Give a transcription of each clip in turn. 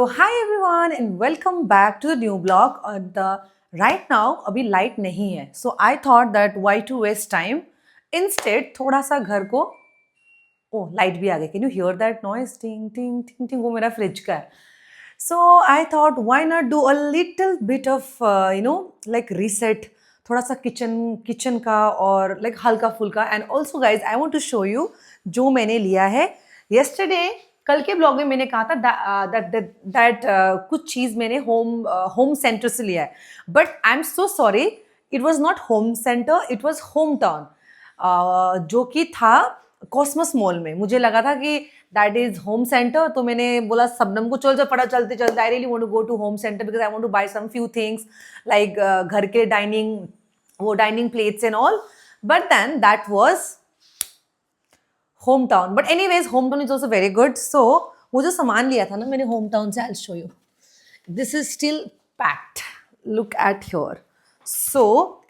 So hi everyone and welcome back to the new blog. Right now अभी light नहीं है, so I thought that why to waste time. Instead थोड़ा सा घर को light भी आ गई. Can you hear that noise? Ting ting ting ting. वो मेरा फ्रिज का है. So I thought why not do a little bit of like reset. थोड़ा सा किचन का और like हल्का फुल्का. And also guys I want to show you जो मैंने लिया है. Yesterday कल के ब्लॉग में मैंने कहा था दैट कुछ चीज़ मैंने होम सेंटर से लिया है. But I am so sorry, it was not home centre, it was home town, जो कि था कॉस्मस मॉल में. मुझे लगा था कि दैट इज होम सेंटर, तो मैंने बोला सबनम को चल पड़ा चलते चलते. I really want to go to Home Centre because I want to buy some few things like घर के dining plates and all. But then that was hometown. But anyways, hometown is also very good. So वो जो सामान लिया था ना मैंने hometown से, I'll show you. This is still packed. Look at here. So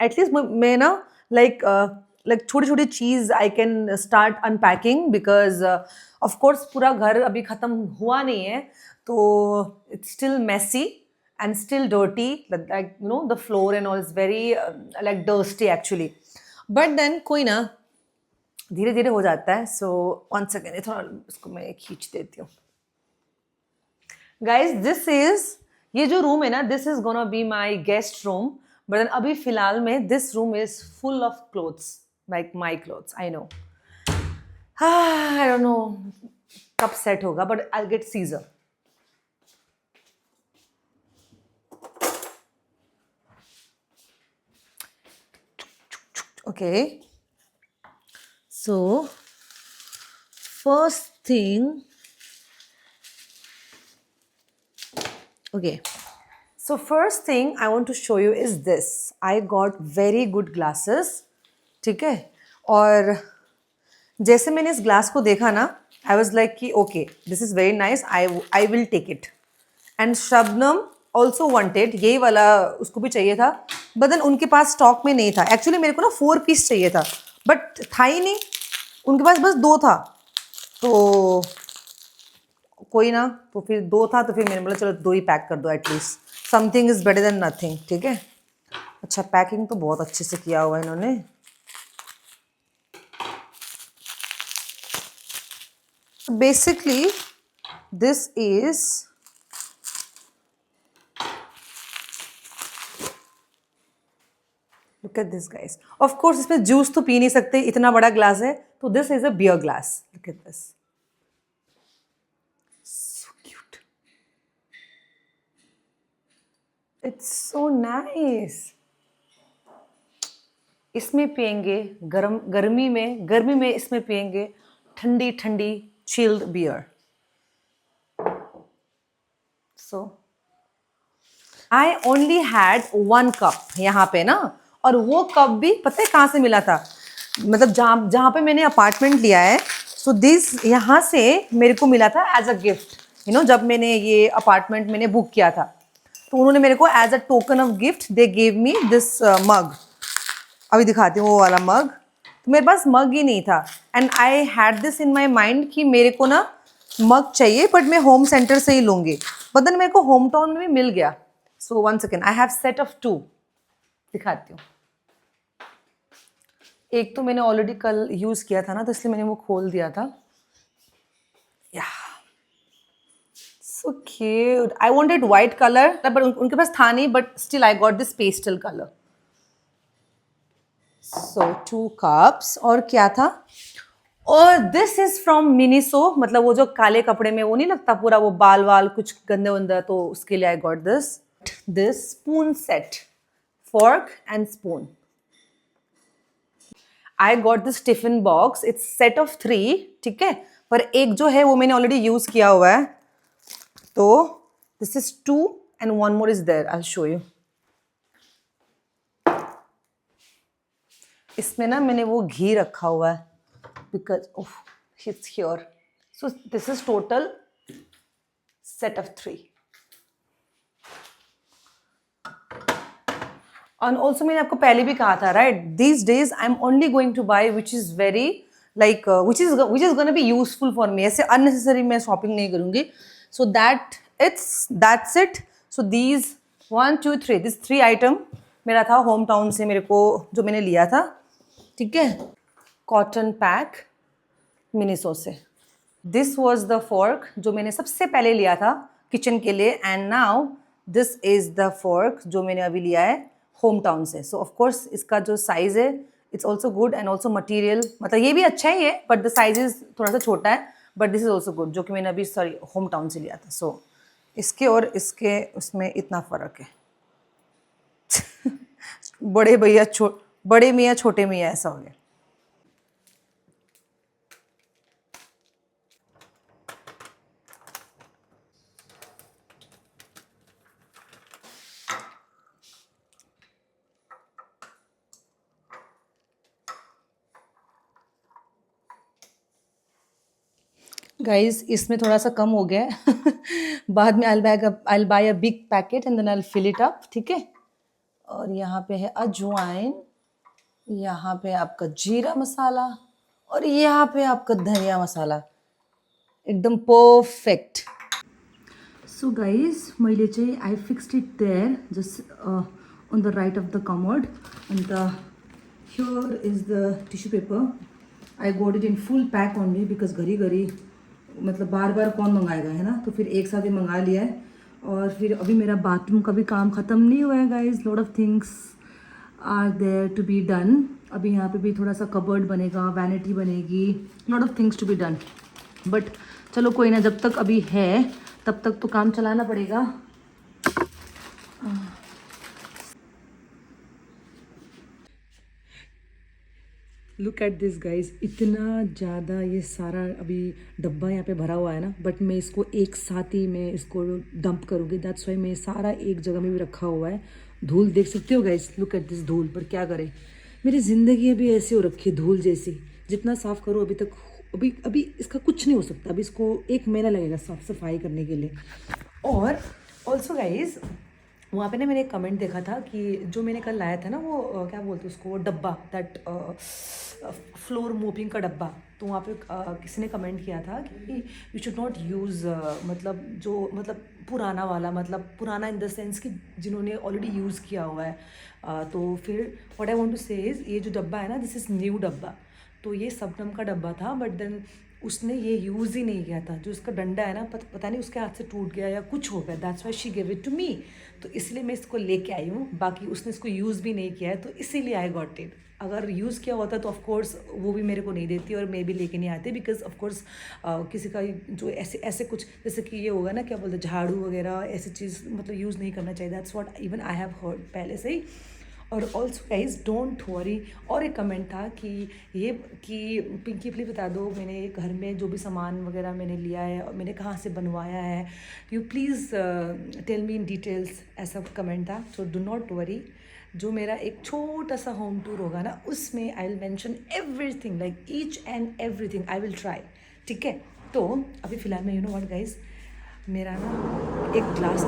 at least मैं ना like छोटी छोटी चीज़ I can start unpacking because of course पूरा घर अभी ख़त्म हुआ नहीं है, तो it's still messy and still dirty. Like the floor and all is very like dusty actually. But then कोई ना, धीरे धीरे हो जाता है. सो वन सेकेंड, थोड़ा इसको मैं खींच देती हूँ. गाइज दिस इज, ये जो रूम है ना, this is gonna be my guest room. But अभी फिलहाल में this room is full of clothes, like my clothes. I know, I don't know कब सेट होगा, but I get seizure. Okay, so first thing, okay, so first thing I want to show you is this. I got very good glasses. ठीक है, और जैसे मैंने इस glass को देखा ना, I was like कि okay, this is very nice, I will take it. And Shabnam also wanted, यही वाला उसको भी चाहिए था, but then उनके पास स्टॉक में नहीं था. एक्चुअली मेरे को ना 4 पीस चाहिए था, बट था ही नहीं, उनके पास बस 2 था. तो कोई ना, तो फिर 2 था, तो फिर मैंने बोला चलो 2 ही पैक कर दो, at least something is better than nothing. ठीक है. अच्छा, पैकिंग तो बहुत अच्छे से किया हुआ है इन्होंने. Basically this is, Look at this guys. Of course इसमें जूस तो पी नहीं सकते, इतना बड़ा ग्लास है, तो this is a beer glass. Look at this. So cute. It's so nice. इसमें पियेंगे गर्मी में इसमें पियेंगे ठंडी ठंडी chilled beer. So I only had 1 cup यहाँ पे ना, और वो कप भी पता है कहाँ से मिला था, मतलब जहाँ पे मैंने अपार्टमेंट लिया है. सो दिस यहाँ से मेरे को मिला था एज अ गिफ्ट. जब मैंने ये अपार्टमेंट मैंने बुक किया था, तो उन्होंने मेरे को as a token of gift they gave me this mug. अभी दिखाती हूँ वो वाला मग. तो मेरे पास मग ही नहीं था, and I had this in my mind कि मेरे को ना मग चाहिए, बट मैं होम सेंटर से ही लूँगी. बट देन मेरे को होम टाउन में भी मिल गया. So one second, I have set of 2. दिखाती हूँ. एक तो मैंने ऑलरेडी कल यूज़ किया था ना, तो इसलिए मैंने वो खोल दिया था. या so cute. I wanted white colour, but उनके पास था नहीं, but still I got this pastel colour. So 2 cups. और क्या था, और दिस इज फ्रॉम मिनीसो, मतलब वो जो काले कपड़े में वो नहीं लगता पूरा वो बाल वाल कुछ गंदे वंदे, तो उसके लिए I got this spoon set, fork and spoon. I got this tiffin box. It's set of 3. ठीक है, पर एक जो है वो मैंने ऑलरेडी यूज किया हुआ है. तो this is 2 and 1 more is there. I'll show you. इसमें ना मैंने वो घी रखा हुआ है because it's here. So this is total set of 3. And also मैंने आपको पहले भी कहा था, right, these days I'm only going to buy which is very which is going to be useful for me. ऐसे unnecessary मैं shopping नहीं करूँगी. So that it's that's it. So these 1 2 3 this 3 item मेरा था होम टाउन से, मेरे को जो मैंने लिया था. ठीक है, कॉटन पैक मिनिसो से. दिस वॉज द फोर्क जो मैंने सबसे पहले लिया था किचन के लिए, and now this is the fork जो मैंने अभी लिया है होम टाउन से. सो ऑफकोर्स इसका जो साइज है it's also good, and also material, मतलब ये भी अच्छा ही है बट द साइज इज थोड़ा सा छोटा है, but this is also good जो कि मैंने अभी सॉरी होम टाउन से लिया था. सो इसके और इसके उसमें इतना फ़र्क है. बड़े मियाँ छोटे मियाँ ऐसा हो गया. गाइस इसमें थोड़ा सा कम हो गया है. बाद में I'll buy a big packet and then I'll fill it up. ठीक है, और यहाँ पे है अजवाइन, यहाँ पे आपका जीरा मसाला, और यहाँ पे आपका धनिया मसाला. एकदम परफेक्ट. सो गाइस मैले चाहिँ I fixed it there just on the right of the commode, and here is the tissue paper. I got it in full pack only because घरी घरी मतलब बार बार कौन मंगाएगा, है ना, तो फिर एक साथ ही मंगा लिया है. और फिर अभी मेरा बाथरूम का भी काम ख़त्म नहीं हुआ है guys. Lot of things are there to be done. अभी यहाँ पे भी थोड़ा सा कबर्ड बनेगा, वैनिटी बनेगी, lot of things to be done. But चलो कोई ना, जब तक अभी है तब तक तो काम चलाना पड़ेगा. लुक एट दिस गाइज, इतना ज़्यादा ये सारा अभी डब्बा यहाँ पे भरा हुआ है ना, बट मैं इसको एक साथ ही मैं इसको डंप करूँगी. दैट्स वाई मैं सारा एक जगह में भी रखा हुआ है. धूल देख सकते हो गाइज, लुक एट दिस धूल. पर क्या करें, मेरी ज़िंदगी अभी ऐसी हो रखी है धूल जैसी. जितना साफ़ करो अभी तक अभी अभी इसका कुछ नहीं हो सकता. अभी इसको 1 महीना लगेगा साफ सफाई करने के लिए. और ऑल्सो गाइज वहाँ पे ना मैंने एक कमेंट देखा था कि जो मैंने कल लाया था ना वो क्या बोलते हैं उसको, डब्बा, दैट फ्लोर मोपिंग का डब्बा. तो वहाँ पे किसी ने कमेंट किया था कि यू शुड नॉट यूज़ मतलब जो मतलब पुराना वाला, मतलब पुराना इन द सेंस कि जिन्होंने ऑलरेडी यूज़ किया हुआ है. तो फिर व्हाट आई वांट टू से इज़ ये जो डब्बा है ना, दिस इज़ न्यू डब्बा. तो ये सबनम का डब्बा था, बट देन उसने ये यूज़ ही नहीं किया था. जो उसका डंडा है ना, पता नहीं उसके हाथ से टूट गया या कुछ हो गया. That's why she give it to me. तो इसलिए मैं इसको लेके आई हूँ. बाकी उसने इसको यूज़ भी नहीं किया है, तो इसीलिए आई गॉट इट. अगर यूज़ किया होता तो ऑफकोर्स वो भी मेरे को नहीं देती और मैं भी लेके नहीं आती. बिकॉज ऑफकोर्स किसी का जो ऐसे ऐसे कुछ जैसे कि ये होगा ना, क्या बोलते हैं, झाड़ू वगैरह ऐसी चीज़ मतलब यूज़ नहीं करना चाहिए. That's what even I have heard पहले से ही. और ऑल्सो गाइज डोंट वरी. और एक कमेंट था कि ये कि पिंकी प्लीज बता दो मैंने घर में जो भी सामान वगैरह मैंने लिया है और मैंने कहाँ से बनवाया है, you please tell me in details, ऐसा कमेंट था. So do not worry. जो मेरा एक छोटा सा होम टूर होगा ना, उसमें I will mention everything, like each and everything I will try. ठीक है, तो अभी फ़िलहाल में यू नो व्हाट गाइज, मेरा ना एक ग्लास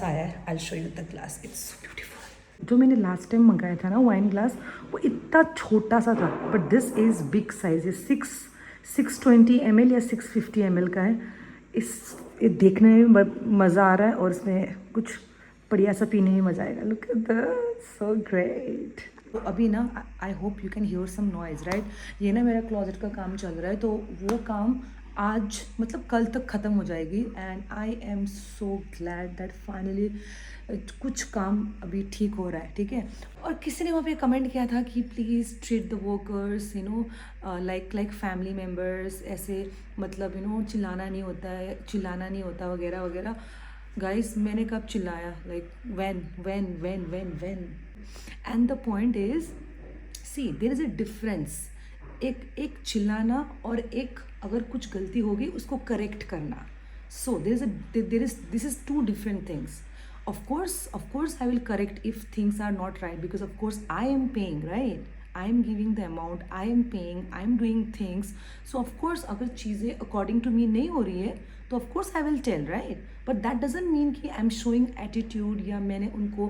आया है. I will show you the glass. It's so beautiful. जो मैंने लास्ट टाइम मंगाया था ना वाइन ग्लास, वो इतना छोटा सा था, but this is big size. ये 620 ml या 650 ml का है. ये देखने में मज़ा आ रहा है और इसमें कुछ बढ़िया सा पीने में मज़ा आएगा. Look at that, so great. तो अभी ना I hope you can hear some noise right. ये ना मेरा क्लोजेट का काम चल रहा है, तो वो काम आज मतलब कल तक ख़त्म हो जाएगी. And I am so glad that finally कुछ काम अभी ठीक हो रहा है. ठीक है. और किसी ने वहाँ पे कमेंट किया था कि please treat the workers you know like family members, ऐसे मतलब यू नो चिल्लाना नहीं होता वगैरह वगैरह. गाइस मैंने कब चिल्लाया, like when. And the point is, see there is a difference. एक चिल्लाना और एक अगर कुछ गलती होगी उसको करेक्ट करना. So this is 2 different things. Of course I will correct if things are not right, because of course I am paying, right? I am giving the amount, I am paying, I am doing things. So of course अगर चीज़ें according to me नहीं हो रही है तो of course I will tell, right? But that doesn't mean कि I'm showing attitude या मैं उनको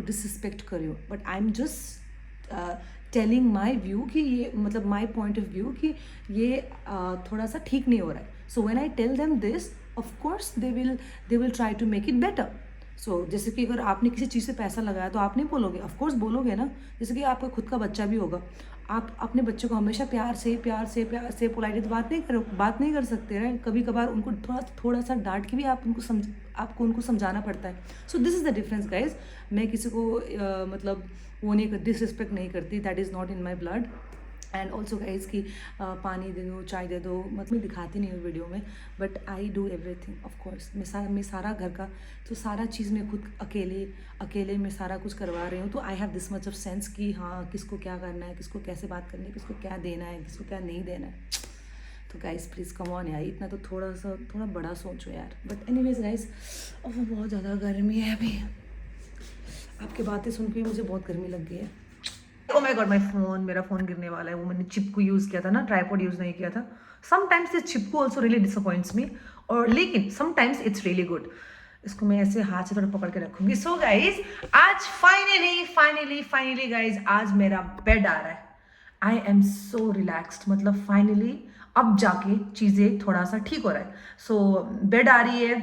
disrespect कर रही हूँ. But I'm just telling my view कि ये मतलब माई पॉइंट ऑफ व्यू कि ये थोड़ा सा ठीक नहीं हो रहा है. So when I tell them this, of course they will try to make it better. So जैसे कि अगर आपने किसी चीज़ से पैसा लगाया तो आप नहीं बोलोगे, ऑफ कोर्स बोलोगे ना. जैसे कि आपका खुद का बच्चा भी होगा, आप अपने बच्चों को हमेशा प्यार से पोलाइटली बात नहीं कर सकते हैं. कभी कभार उनको थोड़ा सा डांट के भी आपको उनको समझाना पड़ता है. So this is the difference guys. मैं किसी को मतलब वो नहीं, डिसरिस्पेक्ट नहीं करती. That is not in my blood. And also guys की पानी दे दो, चाय दे दो, मतलब मैं दिखाती नहीं हूँ वीडियो में, but I do everything. Of course मैं सारा घर का तो सारा चीज़ मैं खुद अकेले मैं सारा कुछ करवा रही हूँ. तो I have this much of sense कि हाँ किसको क्या करना है, किसको कैसे बात करनी है, किसको क्या देना है, किसको क्या नहीं देना है. तो गाइस प्लीज़ कम ऑन यार, इतना तो थोड़ा बड़ा सोचो यार. बट एनीवेज गाइस, बहुत ज़्यादा गर्मी है अभी. आपकी बातें सुन के मुझे बहुत गर्मी लग गई है. ओ माय गॉड, मेरा फ़ोन गिरने वाला है. वो मैंने चिपकू यूज़ किया था ना, ट्राइपॉड यूज़ नहीं किया था. समटाइम्स दिस चिपकू ऑल्सो रियली डिसअपॉइंट्स मी, और लेकिन समटाइम्स इट्स रियली गुड. इसको मैं ऐसे हाथ से थोड़ा पकड़ के रखूंगी. सो गाइज, आज फाइनली गाइज, आज मेरा बेड आ रहा है. आई एम सो रिलैक्सड, मतलब फाइनली अब जाके चीज़ें थोड़ा सा ठीक हो रहा है. सो बेड आ रही है.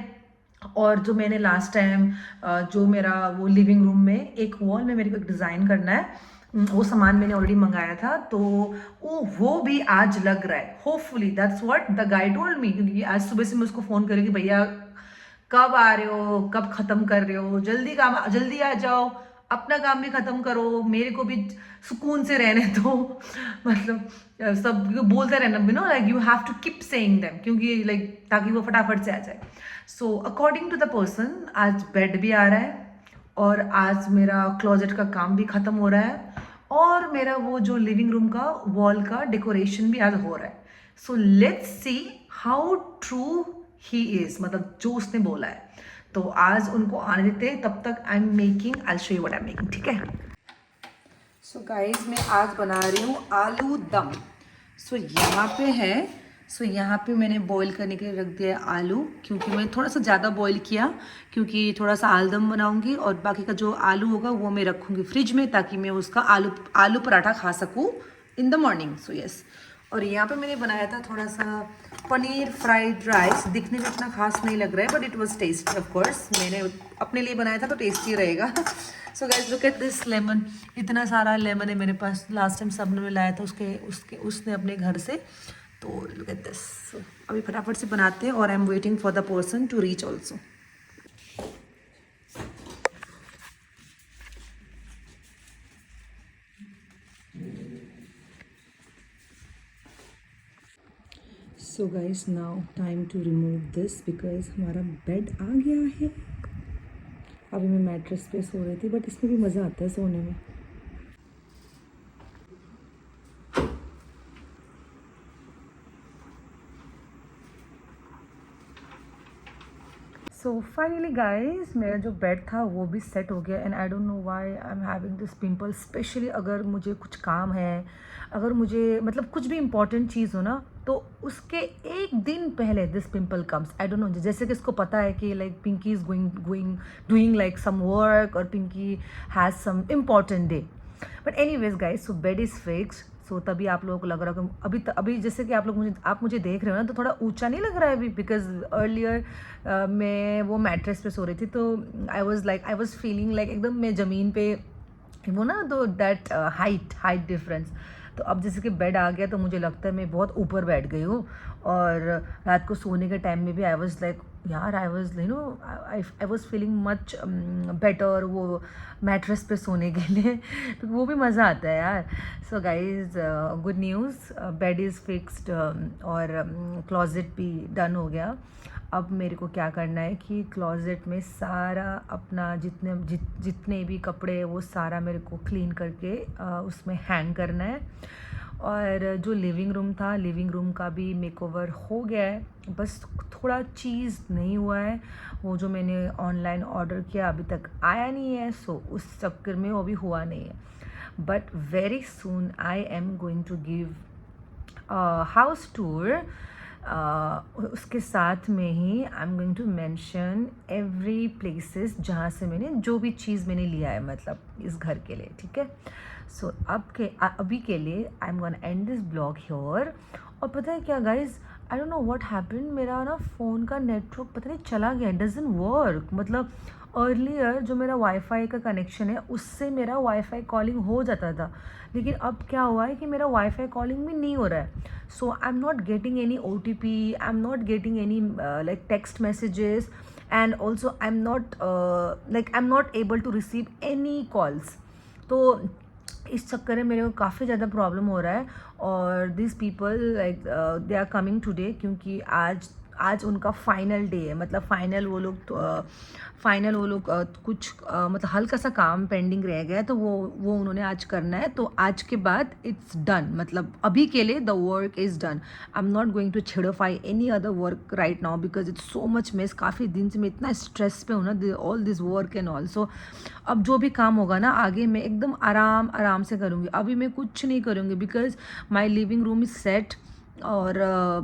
और जो मैंने लास्ट टाइम जो मेरा वो लिविंग रूम में एक वॉल में मेरे को एक डिज़ाइन करना है, वो सामान मैंने ऑलरेडी मंगाया था. तो वो भी आज लग रहा है. Hopefully that's what the guy told me, क्योंकि आज सुबह से मैं उसको फ़ोन करूँगी, भैया कब आ रहे हो, कब ख़त्म कर रहे हो, जल्दी आ जाओ, अपना काम भी ख़त्म करो, मेरे को भी सुकून से रहने दो. मतलब सब बोलते रहना, you know, like you have to keep saying them, क्योंकि लाइक ताकि वो फटाफट से आ जाए. So according to the person आज बेड भी आ रहा है, और आज मेरा क्लोजेट का काम भी ख़त्म हो रहा है, और मेरा वो जो लिविंग रूम का वॉल का डेकोरेशन भी आज हो रहा है. So let's see how true he is, मतलब जो उसने बोला है. तो आज उनको आने देते हैं, तब तक I am show you what I am making. ठीक है. सो गाइस, मैं आज बना रही हूँ आलू दम. सो यहाँ पे है. सो यहाँ पे मैंने बॉईल करने के लिए रख दिया आलू, क्योंकि मैंने थोड़ा सा ज़्यादा बॉईल किया, क्योंकि थोड़ा सा आलूदम बनाऊंगी, और बाकी का जो आलू होगा वो मैं रखूँगी फ्रिज में, ताकि मैं उसका आलू पराठा खा सकूँ in the morning. So yes. और यहाँ पे मैंने बनाया था थोड़ा सा पनीर फ्राइड राइस. दिखने में इतना खास नहीं लग रहा है, but it was tasty. Of course मैंने अपने लिए बनाया था तो टेस्टी रहेगा. So guys, look at this lemon. इतना सारा लेमन है मेरे पास. लास्ट टाइम सबने में लाया था उसने अपने घर से. तो लुक एट दिस. अभी फटाफट से बनाते हैं, और I am waiting for the person to reach also. So guys, now time to remove this, because हमारा बेड आ गया है. अभी मैं मैट्रेस पे सो रही थी, बट इसमें भी मज़ा आता है सोने में. सो फाइनली गाइज, मेरा जो बेड था वो भी सेट हो गया. And I don't know why I am having this pimple. Specially अगर मुझे कुछ काम है, अगर मुझे मतलब कुछ भी इंपॉर्टेंट चीज़ हो ना, तो उसके एक दिन पहले this pimple comes. I don't know, जैसे कि इसको पता है कि like Pinky is going doing like some work, और Pinky has some important day. But anyways guys, so bed is fixed. So तभी आप लोगों को लग रहा है कि अभी जैसे कि आप मुझे देख रहे हो ना, तो थोड़ा ऊंचा नहीं लग रहा है अभी, बिकॉज अर्लियर मैं वो मैट्रेस पे सो रही थी. तो आई वॉज फीलिंग लाइक एकदम मैं ज़मीन पे, वो ना, दो दैट हाइट डिफरेंस. तो अब जैसे कि बेड आ गया, तो मुझे लगता है मैं बहुत ऊपर बैठ गई हूँ. और रात को सोने के टाइम में भी आई वॉज लाइक, यार I was you know I was feeling much better वो मैट्रेस पे सोने के लिए. तो वो भी मज़ा आता है यार. So guys, good news, bed is fixed, और क्लोजेट भी डन हो गया. अब मेरे को क्या करना है कि क्लोजेट में सारा अपना जितने भी कपड़े हैं वो सारा मेरे को क्लीन करके उसमें हैंग करना है. और जो लिविंग रूम था, लिविंग रूम का भी मेकओवर हो गया है. बस थोड़ा चीज़ नहीं हुआ है, वो जो मैंने ऑनलाइन ऑर्डर किया अभी तक आया नहीं है. सो उस चक्कर में वो भी हुआ नहीं है. But very soon I am going to give house tour. उसके साथ में ही I am going to mention every places जहाँ से मैंने जो भी चीज़ मैंने लिया है, मतलब इस घर के लिए. ठीक है. सो अभी के लिए I am gonna and this blog here. और पता है क्या guys, I don't know what happened, मेरा ना फ़ोन का नेटवर्क पता नहीं चला गया, डजंट वर्क। मतलब अर्लियर जो मेरा वाईफाई का कनेक्शन है उससे मेरा वाईफाई कॉलिंग हो जाता था, लेकिन अब क्या हुआ है कि मेरा वाईफाई कॉलिंग भी नहीं हो रहा है। So I am not getting any O T P, I am not getting any like text messages, and also I am not like I am not able to receive any calls. तो इस चक्कर में मेरे को काफ़ी ज़्यादा problem हो रहा है। और this people like they are coming today, क्योंकि आज आज उनका फाइनल डे है। मतलब फाइनल वो लोग फाइनल वो लोग कुछ मतलब हल्का सा काम पेंडिंग रह गया है, तो वो उन्होंने आज करना है। तो आज के बाद इट्स डन, मतलब अभी के लिए the work is done. I am not going to छिड़फाई any other work right now because it's so much mess. काफ़ी दिन से मैं इतना स्ट्रेस पे हूँ ना, all this work and also. अब जो भी काम होगा ना आगे मैं एकदम आराम आराम से करूँगी, अभी मैं कुछ नहीं करूँगी because my living room is set, और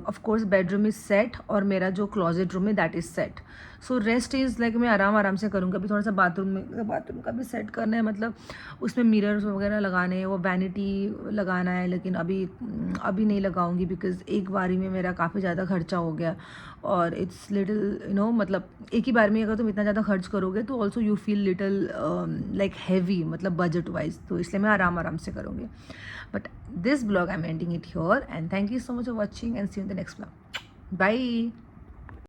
of course bedroom is set, और मेरा जो क्लोजेट रूम है that is set. So rest is like मैं आराम आराम से करूँगी। अभी थोड़ा सा बाथरूम का भी सेट करना है, मतलब उसमें मिरर्स वगैरह लगाने हैं, वो वैनिटी लगाना है, लेकिन अभी नहीं लगाऊंगी बिकॉज एक बारी में मेरा काफ़ी ज़्यादा खर्चा हो गया। और इट्स लिटिल मतलब एक ही बार में अगर तुम इतना ज़्यादा खर्च करोगे तो also you feel little like heavy, मतलब बजट वाइज। तो इसलिए मैं आराम आराम से करूँगी। But this blog I am ending it here, and thank you so much for watching, and see you in the next blog. Bye.